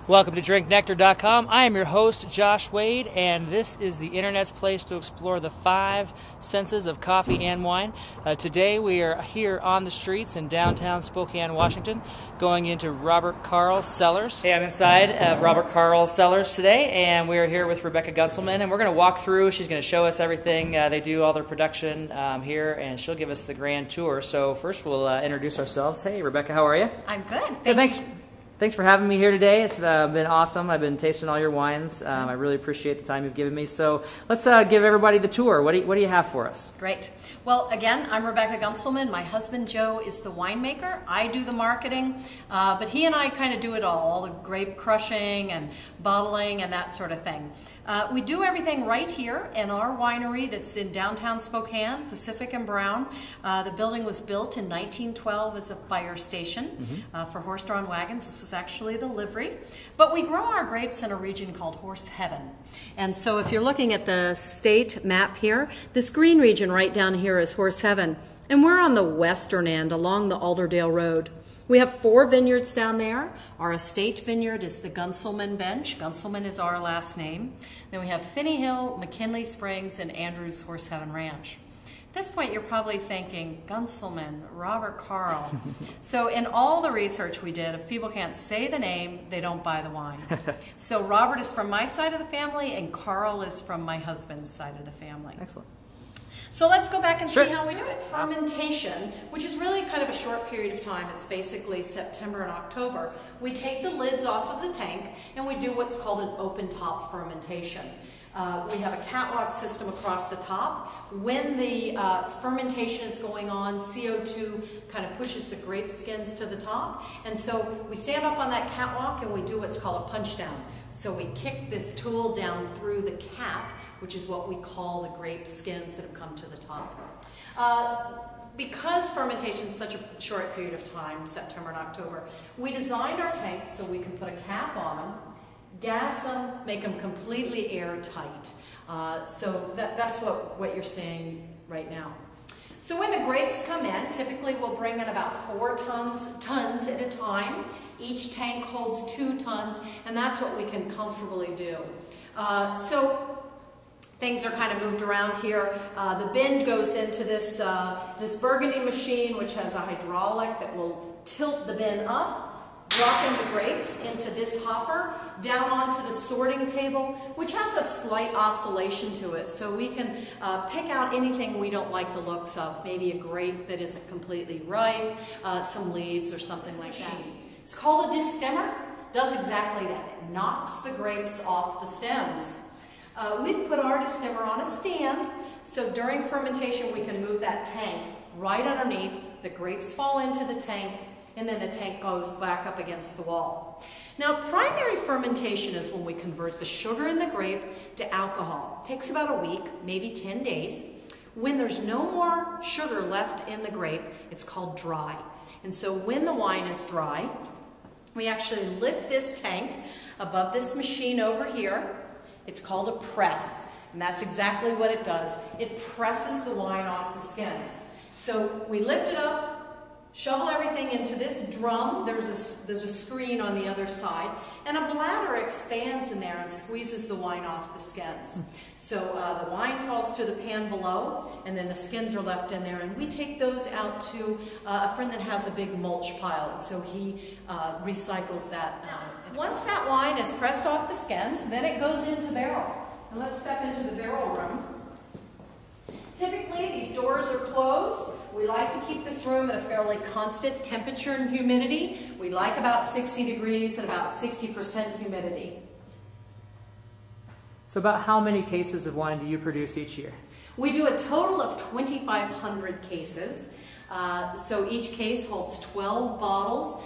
Welcome to DrinkNectar.com. I am your host, Josh Wade, and this is the internet's place to explore the 5 senses of coffee and wine. Today we are here on the streets in downtown Spokane, Washington, going into Robert Karl Cellars. Hey, I'm inside of Robert Karl Cellars today, and we are here with Rebecca Gunselman, and we're going to walk through. She's going to show us everything. They do all their production here, and she'll give us the grand tour. So first we'll introduce ourselves. Hey, Rebecca, how are you? I'm good. Thanks for having me here today. It's been awesome. I've been tasting all your wines. I really appreciate the time you've given me. So let's give everybody the tour. What do you have for us? Great. Well, again, I'm Rebecca Gunselman. My husband, Joe, is the winemaker. I do the marketing, but he and I kind of do it all the grape crushing and bottling and that sort of thing. We do everything right here in our winery that's in downtown Spokane, Pacific and Brown. The building was built in 1912 as a fire station for horse-drawn wagons. This was actually the livery. But we grow our grapes in a region called Horse Heaven. And so if you're looking at the state map here, this green region right down here is Horse Heaven. And we're on the western end along the Alderdale Road. We have 4 vineyards down there. Our estate vineyard is the Gunselman Bench. Gunselman is our last name. Then we have Finney Hill, McKinley Springs, and Andrews Horse Heaven Ranch. At this point, you're probably thinking, Gunselman, Robert Karl. So in all the research we did, if people can't say the name, they don't buy the wine. So Robert is from my side of the family, and Karl is from my husband's side of the family. Excellent. So let's go back and see how we do it. Fermentation, which is really kind of a short period of time. It's basically September and October. We take the lids off of the tank and we do what's called an open top fermentation. We have a catwalk system across the top. When the fermentation is going on, CO2 kind of pushes the grape skins to the top. And so we stand up on that catwalk and we do what's called a punch down. So we kick this tool down through the cap, which is what we call the grape skins that have come to the top. Because fermentation is such a short period of time, September and October, we designed our tanks so we can put a cap on them, gas them, make them completely airtight. So that's what you're seeing right now. So when the grapes come in, typically we'll bring in about 4 tons at a time. Each tank holds 2 tons, and that's what we can comfortably do. So things are kind of moved around here. The bin goes into this, this Burgundy machine, which has a hydraulic that will tilt the bin up, dropping the grapes into this hopper, down onto the sorting table, which has a slight oscillation to it. So we can pick out anything we don't like the looks of, maybe a grape that isn't completely ripe, some leaves or something like that. It's called a distemmer. Does exactly that. It knocks the grapes off the stems. We've put our distemmer on a stand, so during fermentation we can move that tank right underneath. The grapes fall into the tank, and then the tank goes back up against the wall. Now, primary fermentation is when we convert the sugar in the grape to alcohol. It takes about a week, maybe 10 days. When there's no more sugar left in the grape, it's called dry. And so when the wine is dry, we actually lift this tank above this machine over here. It's called a press, and that's exactly what it does. It presses the wine off the skins. So we lift it up, shovel everything into this drum. There's a screen on the other side, and a bladder expands in there and squeezes the wine off the skins. So the wine falls to the pan below, and then the skins are left in there, and we take those out to a friend that has a big mulch pile, and so he recycles that. Once that wine is pressed off the skins, then it goes into barrel. And let's step into the barrel room. Typically, these doors are closed. We like to keep this room at a fairly constant temperature and humidity. We like about 60 degrees and about 60% humidity. So about how many cases of wine do you produce each year? We do a total of 2,500 cases. So each case holds 12 bottles.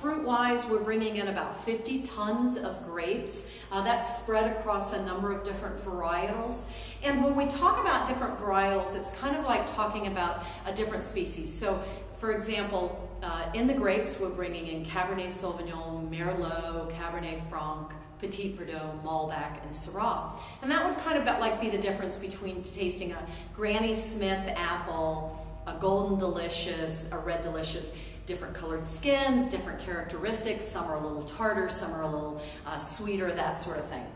Fruit-wise, we're bringing in about 50 tons of grapes. That's spread across a number of different varietals. And when we talk about different varietals, it's kind of like talking about a different species. So, for example, in the grapes, we're bringing in Cabernet Sauvignon, Merlot, Cabernet Franc, Petit Verdot, Malbec, and Syrah. And that would kind of like be the difference between tasting a Granny Smith apple a golden delicious, a red delicious, different colored skins, different characteristics. Some are a little tartar, some are a little sweeter, that sort of thing.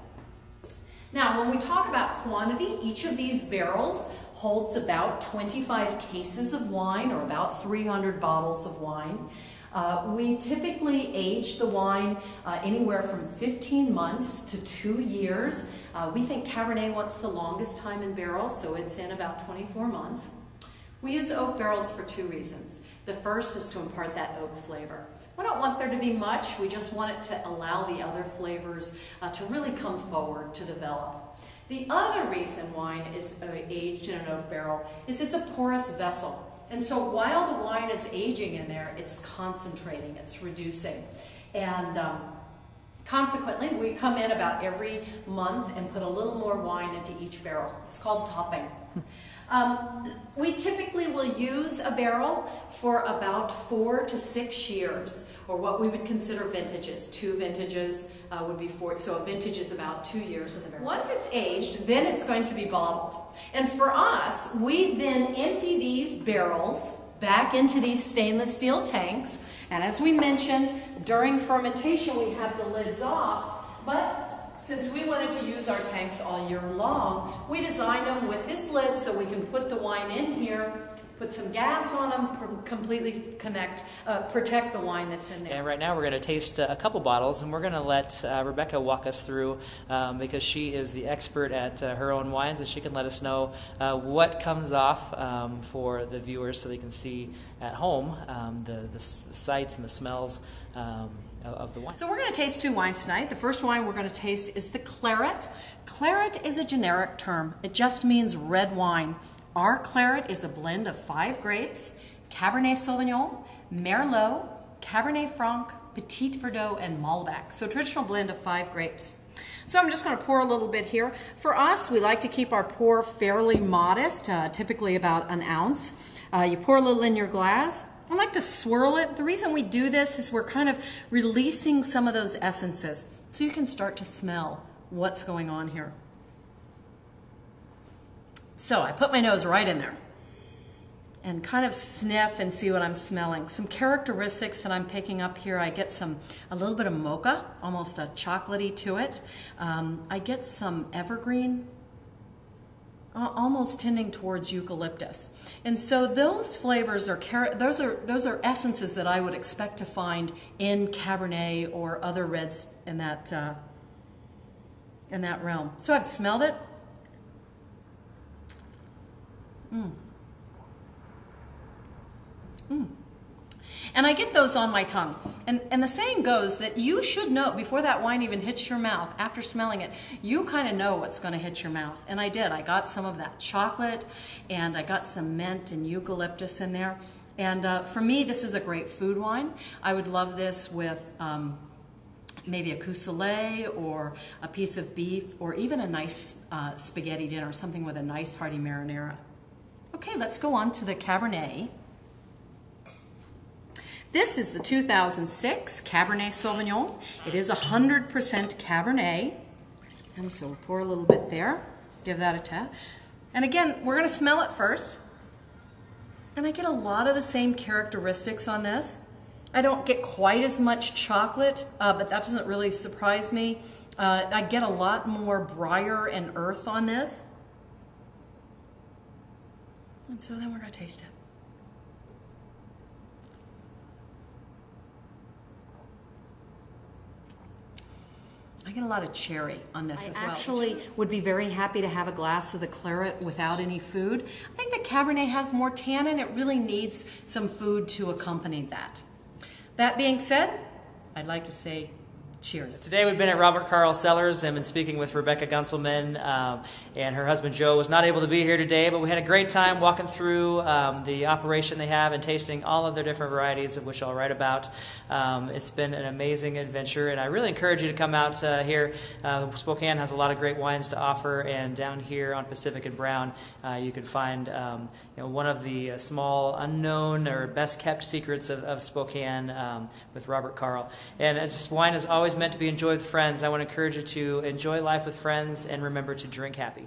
Now, when we talk about quantity, each of these barrels holds about 25 cases of wine, or about 300 bottles of wine. We typically age the wine anywhere from 15 months to 2 years. We think Cabernet wants the longest time in barrel, so it's in about 24 months. We use oak barrels for 2 reasons. The first is to impart that oak flavor. We don't want there to be much, we just want it to allow the other flavors to really come forward, to develop. The other reason wine is aged in an oak barrel is it's a porous vessel. And so while the wine is aging in there, it's concentrating, it's reducing. And consequently, we come in about every month and put a little more wine into each barrel. It's called topping. We typically will use a barrel for about 4 to 6 years, or what we would consider vintages. 2 vintages would be 4, so a vintage is about 2 years in the barrel. Once it's aged, then it's going to be bottled. And for us, we then empty these barrels back into these stainless steel tanks. And as we mentioned, during fermentation we have the lids off, but since we wanted to use our tanks all year long, we designed them with this lid so we can put the wine in here, put some gas on them, completely protect the wine that's in there. And right now we're going to taste a couple bottles, and we're going to let Rebecca walk us through because she is the expert at her own wines, and she can let us know what comes off for the viewers so they can see at home the sights and the smells of the wine. So we're going to taste 2 wines tonight. The first wine we're going to taste is the Claret. Claret is a generic term. It just means red wine. Our Claret is a blend of 5 grapes: Cabernet Sauvignon, Merlot, Cabernet Franc, Petit Verdot, and Malbec. So a traditional blend of 5 grapes. So I'm just going to pour a little bit here. For us, we like to keep our pour fairly modest, typically about an ounce. You pour a little in your glass. I like to swirl it. The reason we do this is we're kind of releasing some of those essences so you can start to smell what's going on here. So I put my nose right in there and kind of sniff and see what I'm smelling. Some characteristics that I'm picking up here, I get a little bit of mocha, almost a chocolatey to it. I get some evergreen, almost tending towards eucalyptus. And so those flavors are those are essences that I would expect to find in Cabernet or other reds in that realm. So I've smelled it. And I get those on my tongue. And the saying goes that you should know, before that wine even hits your mouth, after smelling it, you kind of know what's going to hit your mouth. And I did. I got some of that chocolate, and I got some mint and eucalyptus in there. And for me, this is a great food wine. I would love this with maybe a coussoulet or a piece of beef, or even a nice spaghetti dinner, something with a nice hearty marinara. Okay, let's go on to the Cabernet. This is the 2006 Cabernet Sauvignon. It is 100% Cabernet. And so we'll pour a little bit there, give that a tap. And again, we're going to smell it first. And I get a lot of the same characteristics on this. I don't get quite as much chocolate, but that doesn't really surprise me. I get a lot more briar and earth on this. And so then we're going to taste it. I get a lot of cherry on this as well. I actually would be very happy to have a glass of the Claret without any food. I think the Cabernet has more tannin. It really needs some food to accompany that. That being said, I'd like to say cheers. Today we've been at Robert Karl Cellars and been speaking with Rebecca Gunselman, and her husband Joe was not able to be here today, but we had a great time walking through the operation they have and tasting all of their different varieties, of which I'll write about. It's been an amazing adventure, and I really encourage you to come out here. Spokane has a lot of great wines to offer, and down here on Pacific and Brown you can find one of the small unknown or best kept secrets of Spokane with Robert Karl. And as wine is always meant to be enjoyed with friends, I want to encourage you to enjoy life with friends and remember to drink happy.